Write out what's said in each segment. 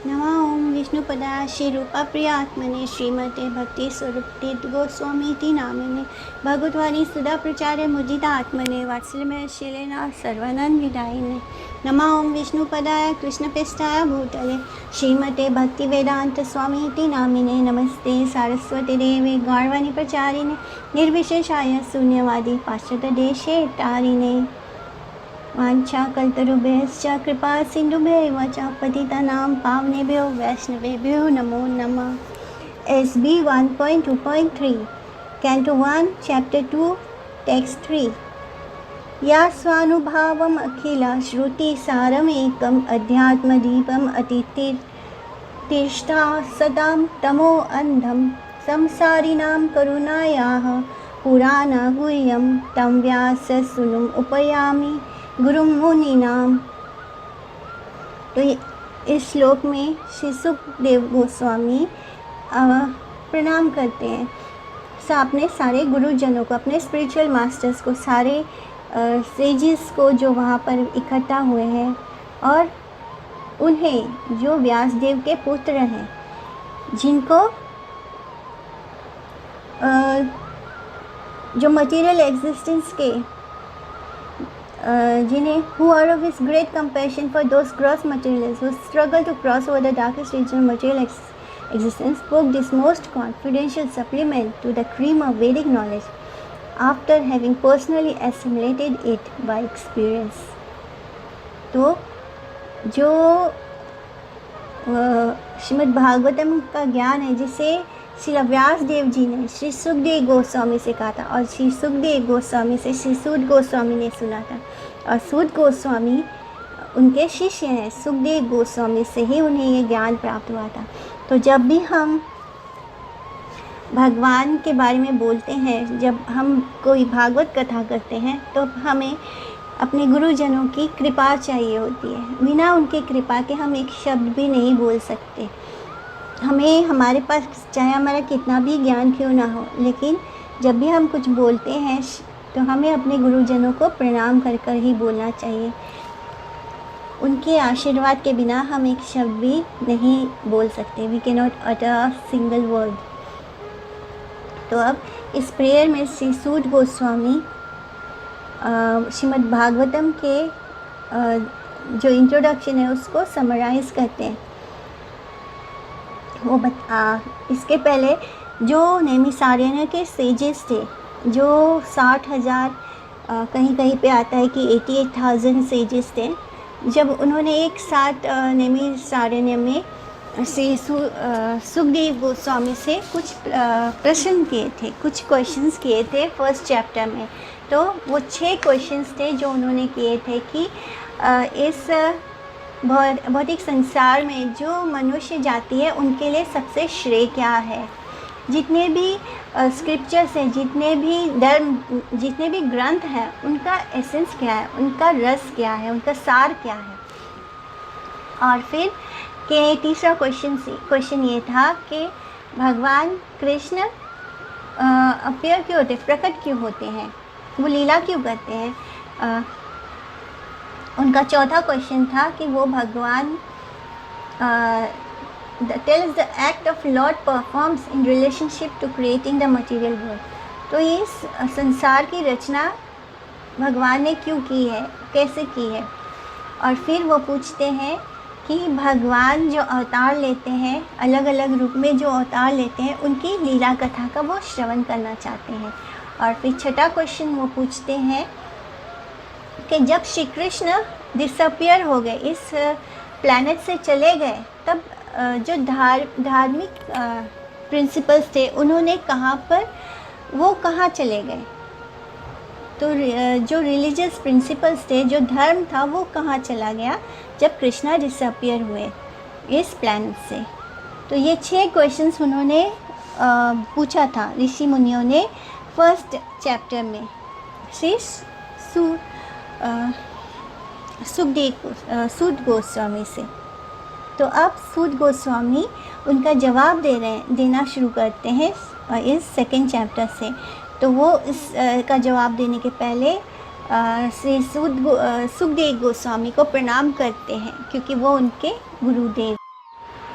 नमः ओं विष्णुपदाय श्रीरूपाप्रियात्मने श्रीमते भक्तिस्वरूप गोस्वामीति नामिने भगवद्वाणी सुधा प्रचार्य मुदितात्मने वात्सल्यमय शीलेना सर्वानंद विदायिने। नमः ओं विष्णुपदाय कृष्णप्रेष्ठाय भूतले श्रीमते भक्तिवेदांत स्वामीति नामिने नमस्ते सारस्वती देवे गौरवाणी प्रचारिणे निर्विशेषाय शून्यवादी पाश्चात्यदेशे तारिणे। वाञ्छाकल्पतरुभ्यश्च कृपा सिन्धुभ्यैव च पतितानां पावनेभ्यो वैष्णवेभ्यो नमो नमः। SB 1.2.3 Canto 1 Chapter 2 Text 3 या स्वानुभावम् अखिल श्रुतिसारमेकम् अध्यात्मदीपम् अतितिष्ठा सदां तमो अंधं संसारिणां करुणायाः पुराणगुह्यं तं व्याससूनुम् उपयामि गुरु मुनीनाम। तो इस श्लोक में श्री सुखदेव गोस्वामी प्रणाम करते हैं अपने सारे गुरुजनों को, अपने स्पिरिचुअल मास्टर्स को, सारे सेजिस को जो वहाँ पर इकट्ठा हुए हैं, और उन्हें जो व्यासदेव के पुत्र हैं, जिनको जो मटेरियल एग्जिस्टेंस के जिन्हें who are of his great compassion for those gross materialists who struggle to cross over the darkest region of material existence, spoke this most confidential supplement to the cream of Vedic knowledge after having personally assimilated it by experience. तो जो श्रीमद् भागवतम का ज्ञान है, जिसे श्री व्यासदेव जी ने श्री सुखदेव गोस्वामी से कहा था, और श्री सुखदेव गोस्वामी से श्री सूत गोस्वामी ने सुना था, और सूत गोस्वामी उनके शिष्य हैं। सुखदेव गोस्वामी से ही उन्हें ये ज्ञान प्राप्त हुआ था। तो जब भी हम भगवान के बारे में बोलते हैं, जब हम कोई भागवत कथा करते हैं, तो हमें अपने गुरुजनों की कृपा चाहिए होती है। बिना उनके कृपा के हम एक शब्द भी नहीं बोल सकते। हमें, हमारे पास चाहे हमारा कितना भी ज्ञान क्यों ना हो, लेकिन जब भी हम कुछ बोलते हैं तो हमें अपने गुरुजनों को प्रणाम कर कर ही बोलना चाहिए। उनके आशीर्वाद के बिना हम एक शब्द भी नहीं बोल सकते। We can not utter a single word. तो अब इस प्रेयर में श्री सूत गोस्वामी श्रीमद् भागवतम के जो इंट्रोडक्शन है उसको समराइज़ करते हैं। वो इसके पहले जो नैमिषारण्य के सेजेस थे, जो 60,000 कहीं कहीं पे आता है कि 88,000 सेजेस थे, जब उन्होंने एक साथ नैमिषारण्य में श्री सुखदेव गोस्वामी से कुछ प्रश्न किए थे, कुछ क्वेश्चंस किए थे फर्स्ट चैप्टर में। तो वो 6 क्वेश्चंस थे जो उन्होंने किए थे कि इस भौतिक संसार में जो मनुष्य जाति है उनके लिए सबसे श्रेय क्या है। जितने भी स्क्रिप्चर्स हैं, जितने भी धर्म, जितने भी ग्रंथ हैं, उनका एसेंस क्या है, उनका रस क्या है, उनका सार क्या है। और फिर के तीसरा क्वेश्चन ये था कि भगवान कृष्ण अपीयर क्यों होते, प्रकट क्यों होते हैं, वो लीला क्यों करते हैं। उनका चौथा क्वेश्चन था कि वो भगवान tells the act of lord performs in relationship to creating the material world. तो इस संसार की रचना भगवान ने क्यों की है, कैसे की है। और फिर वो पूछते हैं कि भगवान जो अवतार लेते हैं, अलग अलग रूप में जो अवतार लेते हैं, उनकी लीला कथा का वो श्रवण करना चाहते हैं। और फिर छठा क्वेश्चन वो पूछते हैं कि जब श्री कृष्ण डिसअपियर हो गए, इस प्लैनेट से चले गए, तब जो धार्मिक प्रिंसिपल्स थे उन्होंने कहाँ पर, वो कहाँ चले गए। तो जो रिलीजियस प्रिंसिपल्स थे, जो धर्म था, वो कहाँ चला गया जब कृष्णा डिसअपियर हुए इस प्लैनेट से। तो ये 6 क्वेश्चंस उन्होंने पूछा था ऋषि मुनियों ने फर्स्ट चैप्टर में श्री सूत गोस्वामी से। तो अब सूत गोस्वामी उनका जवाब देना शुरू करते हैं इस सेकंड चैप्टर से। तो वो इस का जवाब देने के पहले श्री सुखदेव गोस्वामी को प्रणाम करते हैं, क्योंकि वो उनके गुरुदेव।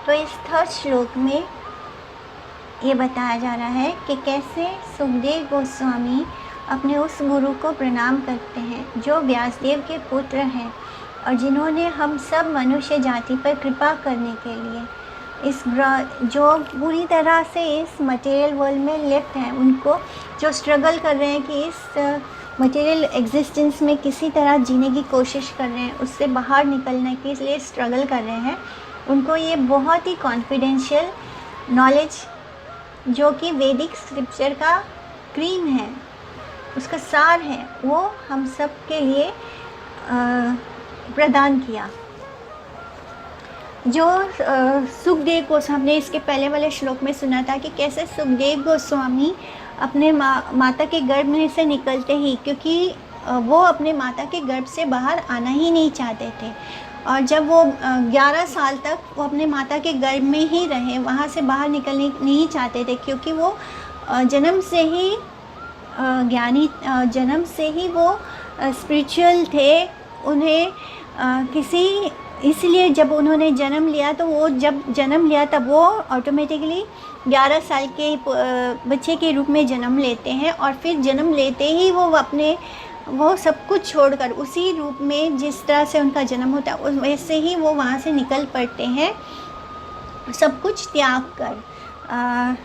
तो इस थर्ड श्लोक में ये बताया जा रहा है कि कैसे सुखदेव गोस्वामी अपने उस गुरु को प्रणाम करते हैं जो व्यासदेव के पुत्र हैं और जिन्होंने हम सब मनुष्य जाति पर कृपा करने के लिए जो पूरी तरह से इस मटेरियल वर्ल्ड में लिप्त हैं, उनको जो स्ट्रगल कर रहे हैं कि इस मटेरियल एग्जिस्टेंस में किसी तरह जीने की कोशिश कर रहे हैं, उससे बाहर निकलने के लिए स्ट्रगल कर रहे हैं, उनको ये बहुत ही कॉन्फिडेंशियल नॉलेज जो कि वैदिक स्क्रिप्चर का क्रीम है, उसका सार है, वो हम सब के लिए प्रदान किया। जो सुखदेव गोस्वामी, हमने इसके पहले वाले श्लोक में सुना था कि कैसे सुखदेव गोस्वामी अपने माता के गर्भ में से निकलते ही, क्योंकि वो अपने माता के गर्भ से बाहर आना ही नहीं चाहते थे, और जब वो 11 साल तक वो अपने माता के गर्भ में ही रहे, वहाँ से बाहर निकलने नहीं चाहते थे, क्योंकि वो जन्म से ही ज्ञानी, जन्म से ही वो स्पिरिचुअल थे। उन्हें इसलिए जब उन्होंने जन्म लिया, तो वो जब जन्म लिया तब वो ऑटोमेटिकली 11 साल के बच्चे के रूप में जन्म लेते हैं, और फिर जन्म लेते ही वो सब कुछ छोड़कर उसी रूप में जिस तरह से उनका जन्म होता है वैसे ही वो वहाँ से निकल पड़ते हैं, सब कुछ त्याग कर।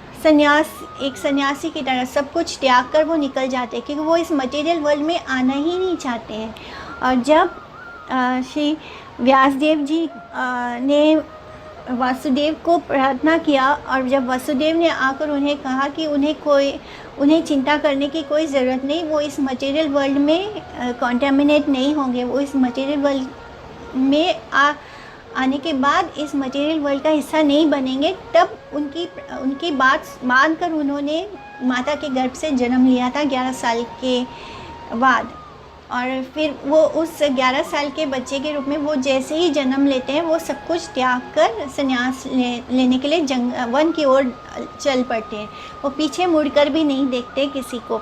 एक सन्यासी की तरह सब कुछ त्याग कर वो निकल जाते हैं, क्योंकि वो इस मटेरियल वर्ल्ड में आना ही नहीं चाहते हैं। और जब श्री व्यासदेव जी ने वासुदेव को प्रार्थना किया, और जब वासुदेव ने आकर उन्हें कहा कि उन्हें चिंता करने की कोई ज़रूरत नहीं, वो इस मटेरियल वर्ल्ड में कॉन्टेमिनेट नहीं होंगे, वो इस मटेरियल वर्ल्ड में आने के बाद इस मटेरियल वर्ल्ड का हिस्सा नहीं बनेंगे, तब उनकी बात मानकर उन्होंने माता के गर्भ से जन्म लिया था 11 साल के बाद। और फिर वो उस 11 साल के बच्चे के रूप में वो जैसे ही जन्म लेते हैं, वो सब कुछ त्याग कर संन्यास लेने के लिए वन की ओर चल पड़ते हैं। वो पीछे मुड़कर भी नहीं देखते किसी को।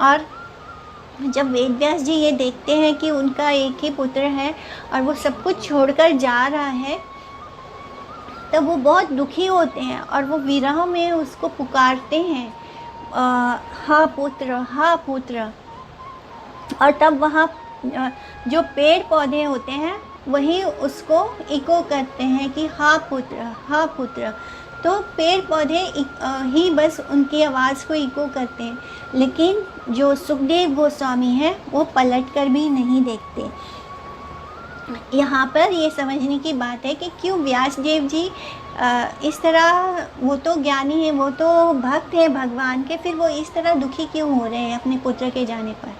और जब वेद व्यास जी ये देखते हैं कि उनका एक ही पुत्र है और वो सब कुछ छोड़कर जा रहा है, तब वो बहुत दुखी होते हैं और वो विरह में उसको पुकारते हैं, हा पुत्र, हा पुत्र। और तब वहाँ जो पेड़ पौधे होते हैं वही उसको इको करते हैं कि हा पुत्र, हा पुत्र। तो पेड़ पौधे ही बस उनकी आवाज़ को इको करते हैं, लेकिन जो सुखदेव गोस्वामी हैं वो पलट कर भी नहीं देखते। यहाँ पर ये समझने की बात है कि क्यों व्यासदेव जी इस तरह, वो तो ज्ञानी है, वो तो भक्त है भगवान के, फिर वो इस तरह दुखी क्यों हो रहे हैं अपने पुत्र के जाने पर?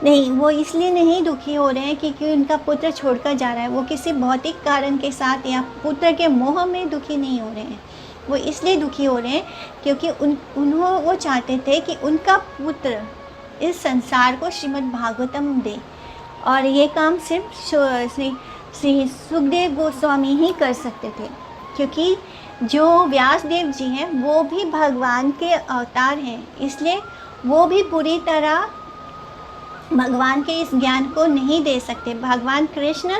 नहीं, वो इसलिए नहीं दुखी हो रहे हैं क्योंकि उनका पुत्र छोड़कर जा रहा है। वो किसी भौतिक कारण के साथ या पुत्र के मोह में दुखी नहीं हो रहे हैं। वो इसलिए दुखी हो रहे हैं क्योंकि वो चाहते थे कि उनका पुत्र इस संसार को श्रीमद् भागवतम दे, और ये काम सिर्फ श्री सुखदेव गोस्वामी ही कर सकते थे, क्योंकि जो व्यासदेव जी हैं वो भी भगवान के अवतार हैं, इसलिए वो भी पूरी तरह भगवान के इस ज्ञान को नहीं दे सकते। भगवान कृष्ण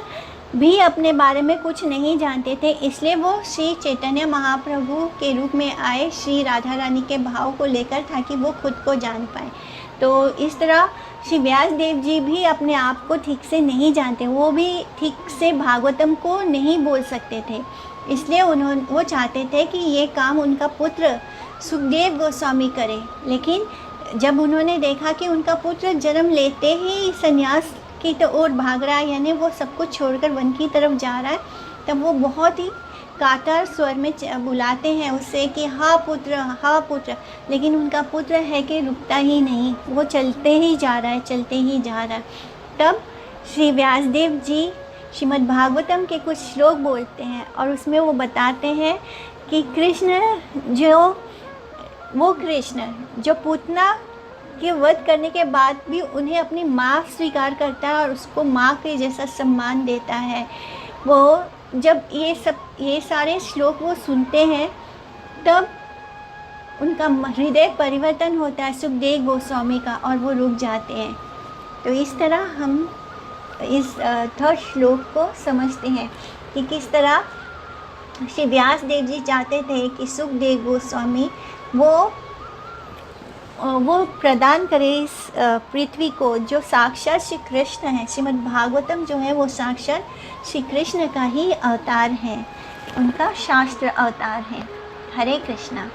भी अपने बारे में कुछ नहीं जानते थे, इसलिए वो श्री चैतन्य महाप्रभु के रूप में आए श्री राधा रानी के भाव को लेकर, ताकि वो खुद को जान पाए। तो इस तरह श्री व्यासदेव जी भी अपने आप को ठीक से नहीं जानते, वो भी ठीक से भागवतम को नहीं बोल सकते थे, इसलिए वो चाहते थे कि ये काम उनका पुत्र सुखदेव गोस्वामी करे। लेकिन जब उन्होंने देखा कि उनका पुत्र जन्म लेते ही संन्यास की ओर भाग रहा है, यानी वो सब कुछ छोड़कर वन की तरफ जा रहा है, तब वो बहुत ही कातर स्वर में बुलाते हैं उससे कि हा पुत्र, हा पुत्र। लेकिन उनका पुत्र है कि रुकता ही नहीं, वो चलते ही जा रहा है, चलते ही जा रहा है। तब श्री व्यासदेव जी श्रीमद् भागवतम के कुछ श्लोक बोलते हैं और उसमें वो बताते हैं कि कृष्ण जो पूतना के वध करने के बाद भी उन्हें अपनी माँ स्वीकार करता है और उसको माँ के जैसा सम्मान देता है। वो जब ये सारे श्लोक वो सुनते हैं, तब उनका हृदय परिवर्तन होता है सुखदेव गोस्वामी का, और वो रुक जाते हैं। तो इस तरह हम इस थर्ड श्लोक को समझते हैं कि किस तरह श्री व्यास देव जी चाहते थे कि सुखदेव गोस्वामी वो प्रदान करे इस पृथ्वी को, जो साक्षात श्री कृष्ण है। श्रीमद् भागवतम जो है वो साक्षात श्री कृष्ण का ही अवतार है, उनका शास्त्र अवतार है। हरे कृष्णा।